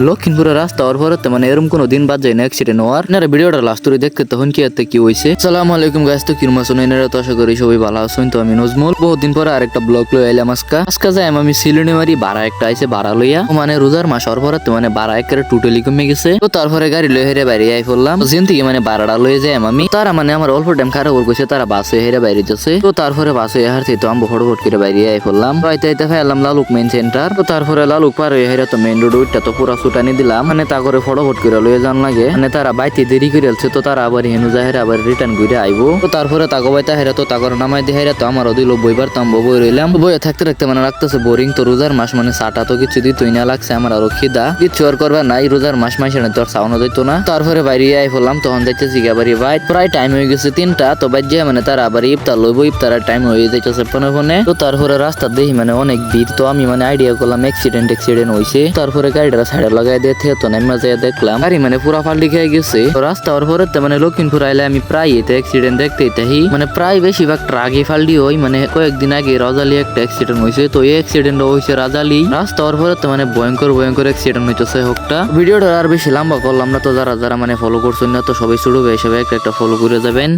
লক্ষিমপুরের রাস্তা ওর ভরতে মানে এরকম কোনো দিন বাদ যায় না অ্যাক্সিডেন্ট হওয়ার। আপনারা ভিডিওটা লাস্ট করে দেখতে তখন কি এতে কি হয়েছে। আসসালামু আলাইকুম গাইস, তো কিরম আছেন এনারা? তো আশা করি সবাই ভালো আছেন। তো আমি নজমুল বহুদিন পরে আরেকটা ব্লগ লই আইলাম। আজকে যাই আমি সিলুনি মারি ভাড়া একটা আইছে ভাড়া লইয়া, মানে রোজার মাস ওর ভরতে মানে ভাড়া একেবারে টোটালি কমে গেছে। তো তারপরে গাড়ি লই হেরে বাইরে আই পড়লাম। যেন থেকে মানে ভাড়াটা লয়ে যাই আমি, তারা মানে আমার অল্প টাইম খারাপ ওর কইছে, তারা বাসে হেরে বাইরে যাচ্ছে। তো তারপরে বাসে হারতে তো আমি ফটোফট করে বাইরে আই পড়লাম। তো আইতে ফেললাম লালুক মেইন সেন্টার। তো তারপরে লালুক পার হয়ে হেরে তো মেইন রোড ওইটা তো পুরা ছুটানি দিলাম, মানে তা করে ফটোফট করে লয়ে যান লাগে। মানে তারা বাইতে দেরি করে আসছে, তো তারা আবার হেনু যাহেরা আবার রিটার্ন করে আইবো। তো তারপরে তাগো বাইতে হেরা তো তাগর নামাই দিয়ে হেরা তো আমার দিল বইবার তো আমি বই রইলাম। বইয়ে থাকতে থাকতে মানে রাখতেছে বোরিং। তো রোজার মাস মানে চাটা তো কিছু দিতই না, লাগছে আমার আরো খিদা। কিচ্ছু আর করবার নাই, রোজার মাস মাসে তো আর চাওয়ানো যাইতো না। তারপরে বাইরে আই পড়লাম, তখন যাইতেছি গাবারি ভাই প্রায় টাইম হয়ে গেছে 3টা। তো বাইরে মানে তারা আবার ইফতার লইবো, ইফতারের টাইম হয়ে যাইতেছে ফোনে। তো তারপরে রাস্তা দেখি মানে অনেক ভিড়। তো আমি মানে আইডিয়া করলাম অ্যাক্সিডেন্ট হয়েছে। তারপরে গাড়িটা সাইডে লাগাই দিয়ে তো নেমে যাই দেখলাম গাড়ি মানে পুরা ফাল্টি খেয়ে গেছে। তো রাস্তা ওর পরে মানে লক্ষিমপুর আইলে আমি প্রায় এতে অ্যাক্সিডেন্ট দেখতেই তাহি, মানে প্রায় বেশিরভাগ ট্রাকই ফাল্টি হয়। মানে কয়েকদিন আগে রাজালি একটা অ্যাক্সিডেন্ট হয়েছে, তো এই অ্যাক্সিডেন্ট হয়েছে রাজালি রাস্তা ওর পরে মানে ভয়ঙ্কর অ্যাক্সিডেন্ট হইতেছে হোকটা। ভিডিওটা আর বেশি লম্বা করলাম না। তো যারা যারা মানে ফলো করছেন না, তো সবাই শুরু হিসেবে একটা ফলো করে যাবেন।